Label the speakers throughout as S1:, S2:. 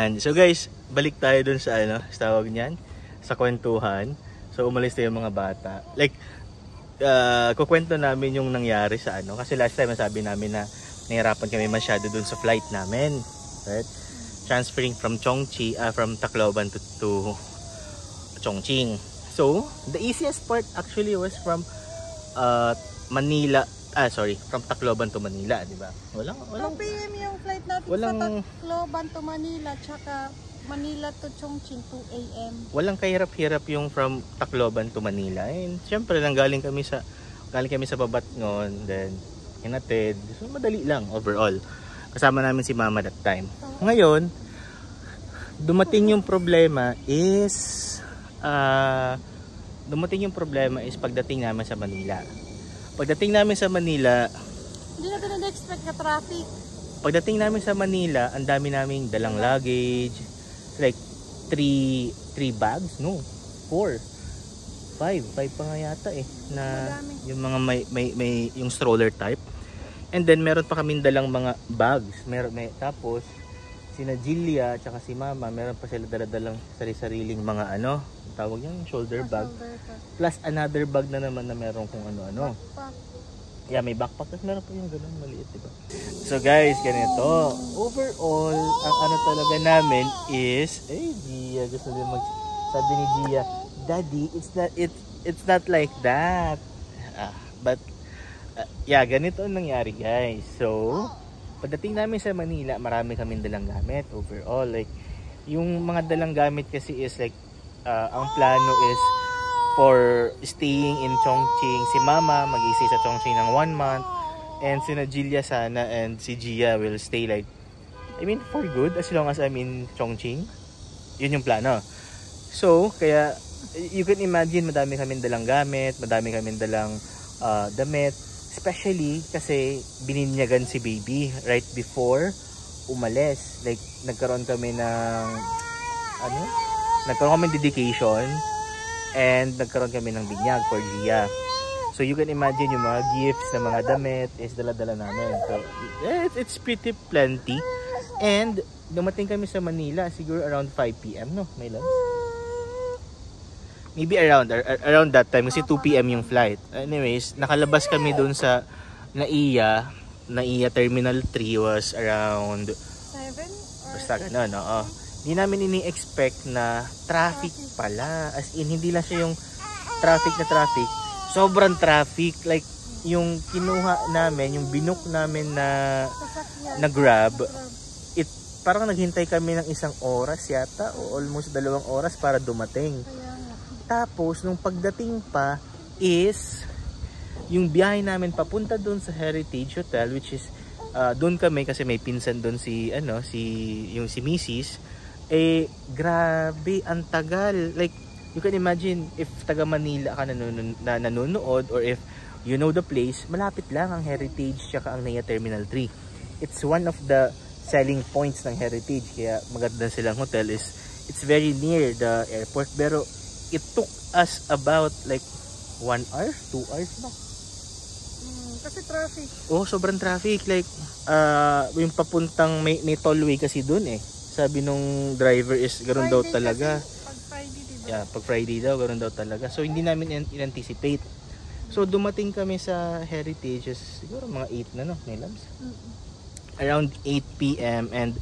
S1: Ayan. So guys, balik tayo dun sa ano, sa tawag niyan, sa kwentuhan. So umalis na yung mga bata. Like, kukwento namin yung nangyari sa ano. Kasi last time sabi namin na nahirapan kami masyado dun sa flight namin. Right? Transferring from from Tacloban to Chongqing. So, the easiest part actually was from Manila. From Tacloban to Manila, di ba? Walang
S2: 2 PM yung flight natin sa Tacloban to Manila, tsaka Manila to Chongqing 2 AM.
S1: Walang kahirap-hirap yung from Tacloban to Manila. And syempre galing kami sa Babatngon, then hinatid. So madali lang overall. Kasama namin si Mama that time. Ngayon, dumating yung problema is pagdating namin sa Manila. Pagdating namin sa Manila,
S2: hindi natin na-expect na traffic.
S1: Pagdating namin sa Manila, ang dami naming dalang luggage. Like 3 bags? No, 4. 5 pa nga yata na madami. Yung mga may yung stroller type. And then meron pa kaming dalang mga bags. Tapos sina Jillia at si Mama, meron pa sila dala-dalang sariling mga tawag yung shoulder bag. Plus another bag na naman na meron kung ano-ano. Yeah, may backpack. Tapos meron pa yung ganun maliit, diba? So guys, ganito. Overall, ang talaga namin is, Gia, gusto din sabi ni Gia, Daddy, it's not like that. Yeah, ganito ang nangyari, guys. So, pagdating namin sa Manila, marami kaming dalang gamit overall. Like, yung mga dalang gamit kasi is like, ang plano is for staying in Chongqing. Si Mama mag-i-stay sa Chongqing ng 1 month. And si Jillia sana and si Gia will stay for good as long as I'm in Chongqing. Yun yung plano. So, kaya you can imagine madami kaming dalang gamit, madami kaming dalang damit. Especially kasi bininyagan si baby right before umalis. Like, nagkaroon kami dedication and nagkaroon kami ng binyag for Gia. So you can imagine yung mga gifts na mga damit is dala-dala namin. So it's pretty plenty. And dumating kami sa Manila siguro around 5 PM, no? May lunch. Maybe around that time kasi 2 PM yung flight. Anyways, nakalabas kami dun sa NAIA Terminal 3 was around
S2: 7 or
S1: basta ganun, oo. Hindi namin ini-expect na traffic pala. As in, hindi lang siya yung traffic. Sobrang traffic. Like, yung kinuha namin, yung binook namin na Grab, parang naghintay kami ng 1 oras yata o almost 2 oras para dumating. Tapos, nung pagdating pa is yung biyahe namin papunta doon sa Heritage Hotel, which is doon kami kasi may pinsan doon si Mrs. Grabe, ang tagal. Like, you can imagine if taga Manila ka nanonood or if you know the place, malapit lang ang Heritage tsaka ang NAIA Terminal 3. It's one of the selling points ng Heritage. Kaya maganda silang hotel is it's very near the airport. Pero it took us about like 1 hour, 2 hours na.
S2: Kasi traffic.
S1: Oh, sobrang traffic. Like, yung papuntang may tollway kasi dun Sabi nung driver is ganoon daw talaga.
S2: Pag Friday, diba?
S1: Yeah, pag Friday daw ganoon daw talaga. So hindi namin in-anticipate. So dumating kami sa Heritage siguro mga 8 na, no, Nilams? Around 8 PM and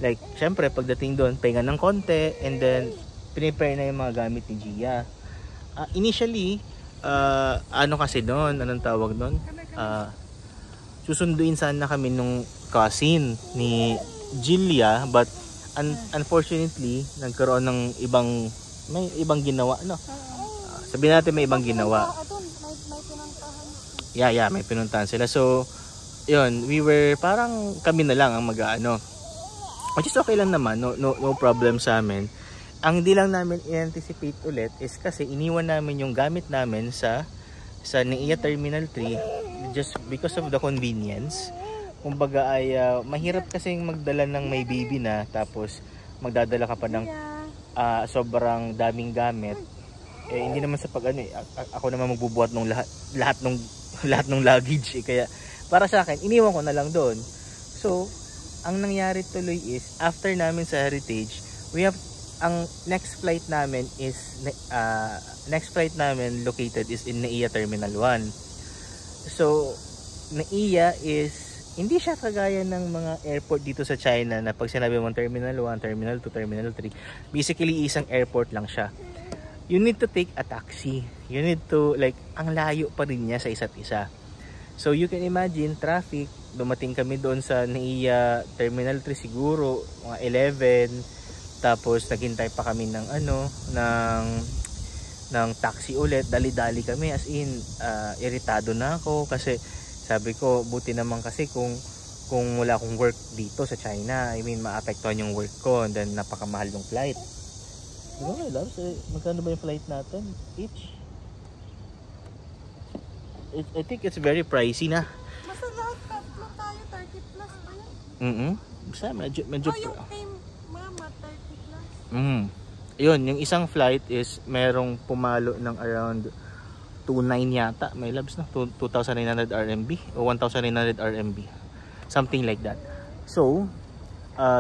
S1: like syempre pagdating doon, pahinga ng konti and then prepare na yung mga gamit ni Gia. Initially, kasi doon, anong tawag doon? Susunduin sana kami nung cousin ni Jillia, but unfortunately nagkaroon ng may ibang ginawa, no? Sabihin natin may ibang ginawa. Yeah, may pinuntahan sila. So yun, kami na lang ang mag-aano. Which is okay lang naman, no problem sa amin. Ang hindi lang namin i-anticipate ulit is kasi iniwan namin yung gamit namin sa NAIA Terminal 3 just because of the convenience. Kumbaga ay mahirap kasing magdala ng may baby na tapos magdadala ka pa ng sobrang daming gamit. Hindi naman sa ako naman magbubuhat ng lahat ng luggage kaya para sa akin iniwan ko na lang doon. So ang nangyari tuloy is, after namin sa Heritage, we have, ang next flight namin located is in NAIA Terminal 1. So, NAIA is, hindi siya kagaya ng mga airport dito sa China na pag sinabi mong Terminal 1, Terminal 2, Terminal 3, basically isang airport lang siya. You need to take a taxi. You need to, like, ang layo pa rin niya sa isa't isa. So, you can imagine, traffic, dumating kami doon sa NAIA Terminal 3 siguro, mga 11, tapos naghintay pa kami ng ng taxi ulit, dali-dali kami, as in, iritado na ako kasi sabi ko, buti naman kasi kung wala akong work dito sa China, I mean, maapektuhan yung work ko, and then napakamahal yung flight. Diba my loves, magkano ba yung flight natin each? I think it's very pricey na.
S2: Basta lahat tatlo tayo, 30 plus ba yun?
S1: Basta medyo
S2: yung kay mama, 30 plus.
S1: Yun, yung isang flight is merong pumalo ng around 2,900 yata, my loves, no? 2,900 RMB o 1,900 RMB. Something like that. So,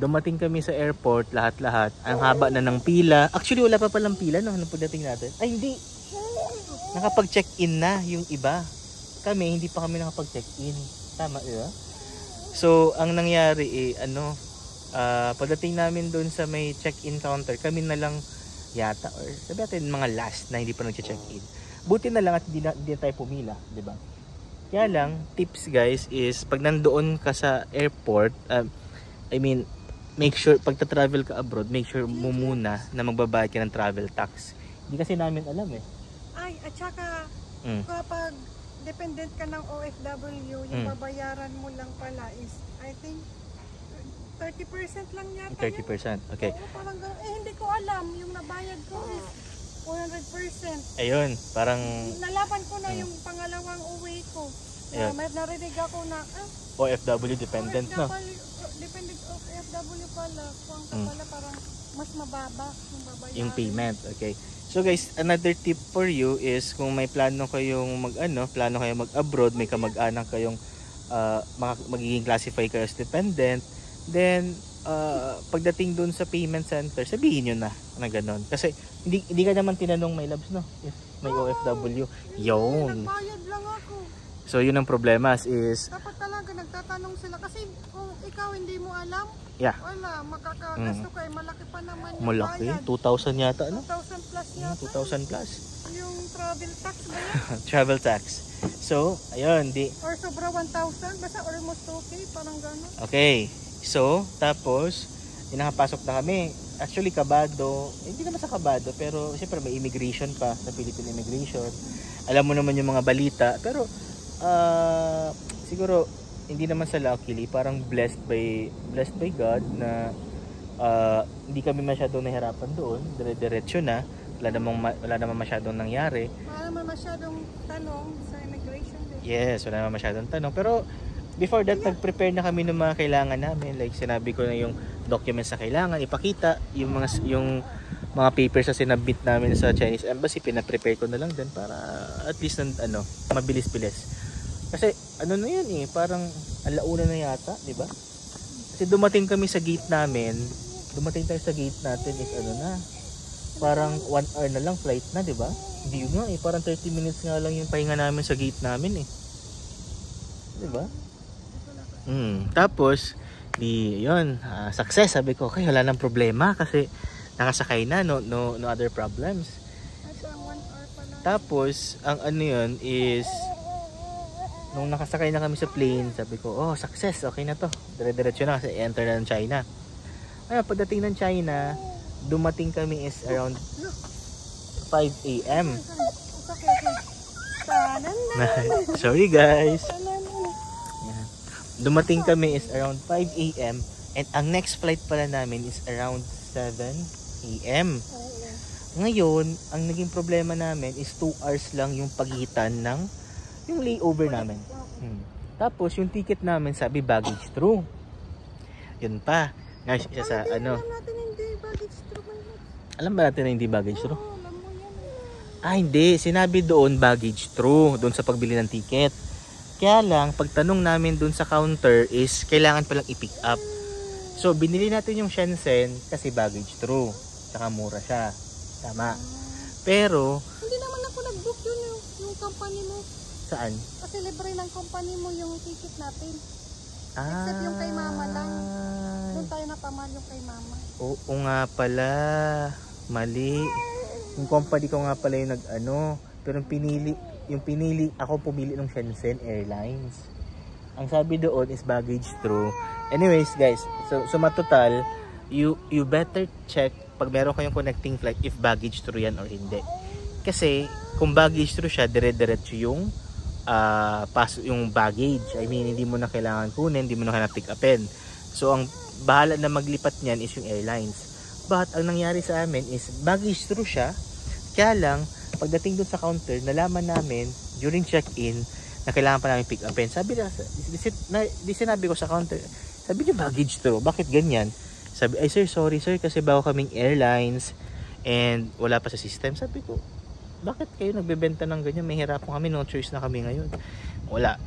S1: dumating kami sa airport, lahat-lahat. Ang haba na ng pila. Actually, wala pa palang pila, no? Nung pagdating natin. Ay, hindi. Nakapag-check-in na yung iba. Kami, hindi pa kami nakapag-check-in. Tama, di ba? So, ang nangyari, pagdating namin doon sa may check-in counter, kami na lang yata, or sabi natin mga last na hindi pa nag-check-in. Buti na lang at hindi na tayo pumila, di ba? Kaya lang, tips guys is, pag nandoon ka sa airport, make sure, pag travel ka abroad, make sure mo muna na magbabayad ka ng travel tax. Hindi kasi namin alam eh.
S2: Ay, at saka, kapag dependent ka ng OFW, yung babayaran mo lang pala is, I think, 30% lang yata
S1: 30%, okay.
S2: Oo, parang hindi ko alam. Yung nabayad ko is 100%.
S1: Ayun, parang...
S2: Nalaman ko na yung pangalawang uwi ko. May narinig ako na,
S1: OFW dependent, no?
S2: Dependent OFW pala. Kung pala parang mas mababa yung babayaran.
S1: Yung payment, okay. So guys, another tip for you is kung may plano kayong mag-abroad, may kamag-anak kayong magiging classify kayo as dependent, then pagdating dun sa payment center, sabihin nyo na ganon. Kasi hindi ka naman tinanong, my loves, no? If may OFW. Yun.
S2: Nagbayad lang ako.
S1: So yun ang problema is...
S2: Dapat talaga nagtatanong sila kasi kung ikaw hindi mo alam, wala, makakagasto ka, malaki pa naman yung
S1: malaki,
S2: bayad.
S1: 2,000 yata, no?
S2: 2,000 plus yata.
S1: 2,000 plus.
S2: Yung travel tax ba yan?
S1: Travel tax. So, ayun,
S2: or sobra 1,000, basta almost okay, parang gano'n.
S1: Okay. So, tapos, nakapasok na kami. Actually, kabado. Hindi naman sa kabado, pero siyempre may immigration pa sa Philippine Immigration. Alam mo naman yung mga balita. Pero, siguro, hindi naman sa luckily, parang blessed by God na hindi kami masyadong nahirapan doon. Dire-diretso na. Wala namang masyadong nangyari.
S2: Wala naman masyadong tanong sa immigration.
S1: Yes, wala naman masyadong tanong. Pero, before that, nag-prepare na kami ng mga kailangan namin. Like, sinabi ko na yung documents na kailangan ipakita, yung mga papers na sinabit namin sa Chinese Embassy, pina-prepare ko na lang din para at least mabilis-bilis. Kasi na yun parang alauna na yata, di ba? Kasi dumating kami sa gate namin, tayo sa gate natin is parang 1 hour na lang flight na, di ba? Hindi nga parang 30 minutes nga lang yung pahinga namin sa gate namin di ba? Tapos yun, success, sabi ko, okay, wala nang problema kasi nakasakay na, no other problems. Tapos ang yun is nung nakasakay na kami sa plane, sabi ko, success, okay na to, dire-diretso na kasi enter na ng China. Pagdating ng China, dumating kami is around 5 AM. Sorry guys. Dumating kami is around 5 AM and ang next flight pala namin is around 7 AM. Ngayon, ang naging problema namin is 2 hours lang yung pagitan ng yung layover namin. Tapos yung ticket namin sabi baggage through. Yun pa. Guys, isa sa
S2: Alam natin hindi baggage through.
S1: Alam ba natin na hindi baggage through? Hindi. Sinabi doon baggage through. Doon sa pagbili ng ticket. Kaya lang, pagtanong namin doon sa counter is kailangan palang i-pick up. So, binili natin yung Shenzhen kasi baggage through. Tsaka mura siya. Tama. Pero,
S2: hindi naman ako nag-book yun yung company mo.
S1: saan?
S2: Kasi libre ng company mo yung ticket natin. Except yung kay mama lang. Doon tayo napaman yung kay mama.
S1: Oo nga pala. Mali. Yung company ko nga pala yung nag-ano. Pero yung pinili, ako pumili ng Shenzhen Airlines. Ang sabi doon is baggage through. Anyways guys, so matotal, you better check pag meron kayong connecting flight if baggage through yan or hindi. Kasi kung baggage through siya, dire-diretso yung yung baggage. I mean, hindi mo na kailangan kunin, hindi mo na kailangan pick upin. So ang bahala na maglipat niyan is yung airlines. But ang nangyari sa amin is baggage through siya. Kaya lang pagdating dun sa counter, nalaman namin during check-in na kailangan pa namin pick upin. Sabi na, di sinabi ko sa counter, sabi niyo baggage through, bakit ganyan? Sabi, ay sir, sorry sir, kasi bago kaming airlines and wala pa sa system. Sabi ko, bakit kayo nagbebenta ng ganyan? May hirap kami, no choice na kami ngayon. Wala,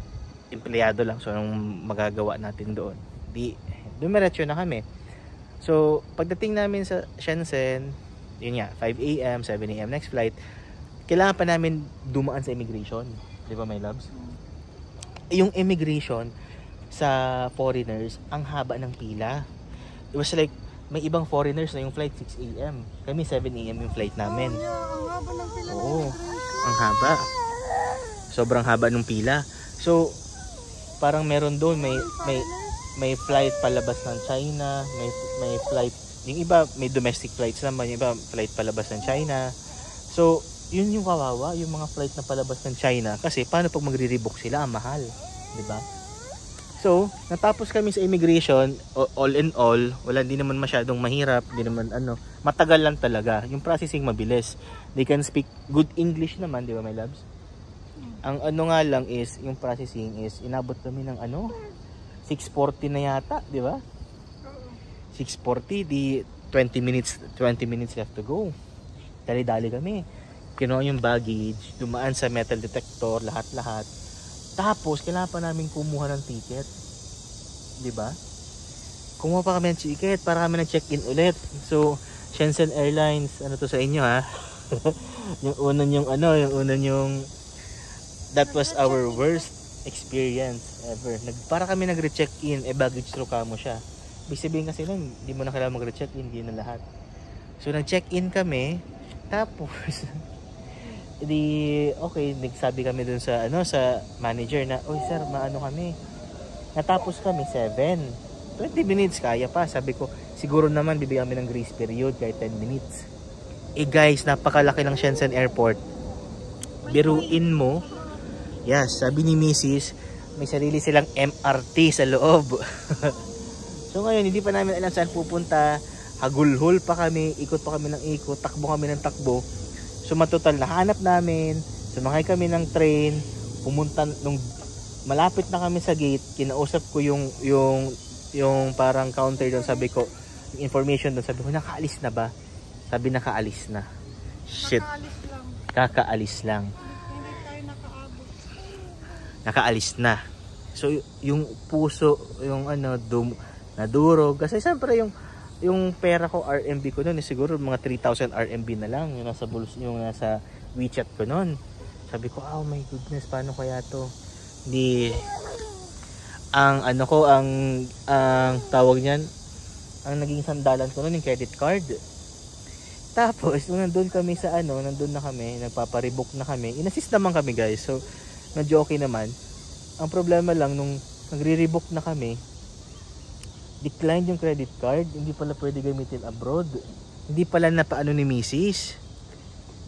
S1: empleyado lang, so anong magagawa natin doon? Dumiretso na kami. So, pagdating namin sa Shenzhen, yun nga, 5 AM, 7 AM next flight, kailangan pa namin dumaan sa immigration. Di ba, my loves? Yung immigration sa foreigners, ang haba ng pila. It was like, may ibang foreigners na yung flight 6 AM. Kami 7 AM yung flight namin.
S2: Oh, yeah, ang haba ng pila.
S1: Oo, ang haba. Sobrang haba ng pila. So, parang meron doon, may flight palabas ng China, may flight, yung iba may domestic flights naman, yung iba flight palabas ng China. So, yun yung kawawa, yung mga flight na palabas ng China. Kasi paano pag magre-rebook sila, ang mahal, 'di ba? So, natapos kami sa immigration, all in all, wala, din naman masyadong mahirap, di naman matagal lang talaga. Yung processing mabilis. They can speak good English naman, 'di ba, my loves? Ang nga lang is, yung processing is inabot kami ng 6:40 na yata, 'di ba? 6:40, di 20 minutes left to go. Dali-dali kami. Kinuha yung baggage, dumaan sa metal detector, lahat-lahat. Tapos, kailangan pa namin kumuha ng ticket. Diba? Kumuha pa kami ng ticket para kami na-check-in ulit. So, Shenzhen Airlines, ano to sa inyo ha? That was our worst experience ever. Para kami nag-recheck-in, baggage through kamo siya. Ibig sabihin kasi nun, hindi mo na kailangan mag-recheck-in, hindi na lahat. So, nag-check-in kami, tapos, okay, nagsabi kami dun sa sa manager na, "Oy sir, maano kami. Natapos kami 7. 20 minutes kaya pa." Sabi ko, "Siguro naman bibigyan kami ng grace period kahit 10 minutes." Guys, napakalaki ng Shenzhen Airport. Biruin mo. Yes, sabi ni Mrs., may sarili silang MRT sa loob. So ngayon, hindi pa namin alam saan pupunta. Hagulhol pa kami, ikot pa kami ng ikot, takbo kami ng takbo. So matotal, nahanap namin, sumakay kami ng train, pumunta, nung malapit na kami sa gate, kinausap ko yung parang counter doon, sabi ko, yung information doon, sabi ko, nakaalis na ba? Sabi, nakaalis na. Shit. Kakaalis lang.
S2: Hindi tayo nakaabot.
S1: Nakaalis na. So yung puso, yung nadurog, kasi siyempre yung pera ko, RMB ko noon, siguro mga 3,000 RMB na lang yung nasa yung nasa WeChat ko noon. Sabi ko, oh my goodness, paano kaya to? Ang tawag niyan, ang naging sandalan ko noon yung credit card. Tapos nung nandun kami sa nandun na kami, nagpaparebook na kami, inassist naman kami guys, so medyo okay naman. Ang problema lang, nung nagre-rebook na kami, declined yung credit card, hindi pala pwede gamitin abroad. Hindi pala napaano ni Mrs.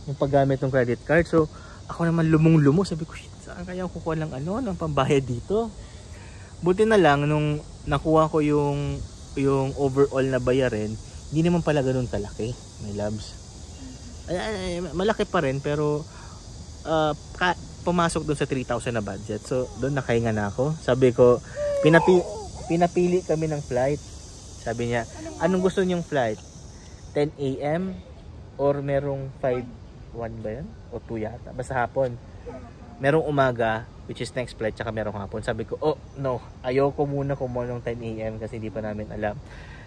S1: yung paggamit ng credit card. So, ako naman lumong-lumo. Sabi ko, shit, saan kaya kukuha ng ng pambayad dito? Buti na lang, nung nakuha ko yung overall na bayarin, hindi naman pala ganun kalaki, my loves. Malaki pa rin, pero pumasok doon sa 3,000 na budget. So, doon nakahinga na ako. Sabi ko, pinapili kami ng flight. Sabi niya, anong gusto niyong flight? 10 AM or merong 5:01 ba yan? O 2 yata. Basta hapon. Merong umaga, which is next flight, tsaka merong hapon. Sabi ko, oh no, ayoko muna kung anong 10 AM kasi hindi pa namin alam.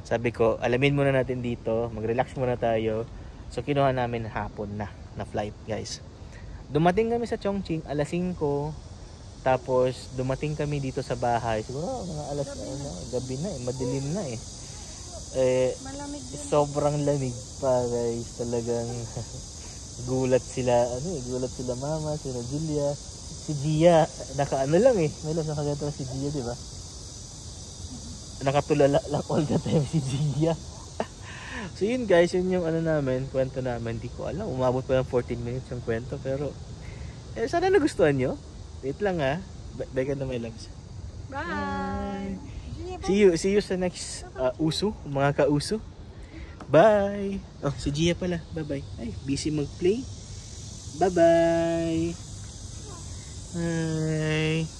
S1: Sabi ko, alamin muna natin dito, mag-relax muna tayo. So kinuha namin hapon na flight, guys. Dumating kami sa Chongqing alas 5. Tapos dumating kami dito sa bahay. Siguro mga alas gabi na eh, madilim na eh.
S2: Malamig din.
S1: Sobrang lamig pa, guys. Talagang gulat sila mama, sila Julia, si Gia, nakaano lang eh. May lang nakaganda si Gia, di ba? Nakatulala lang all the time si Gia. So yun guys, yun yung kwento namin. Hindi ko alam, umabot pa ng 14 minutes yung kwento. Pero, sana nagustuhan nyo. Wait lang ha. Bye ka na, my loves.
S2: Bye!
S1: See you sa next uso, mga ka-uso. Bye! Oh, si Gia pala. Bye-bye. Ay, busy mag-play. Bye-bye! Bye!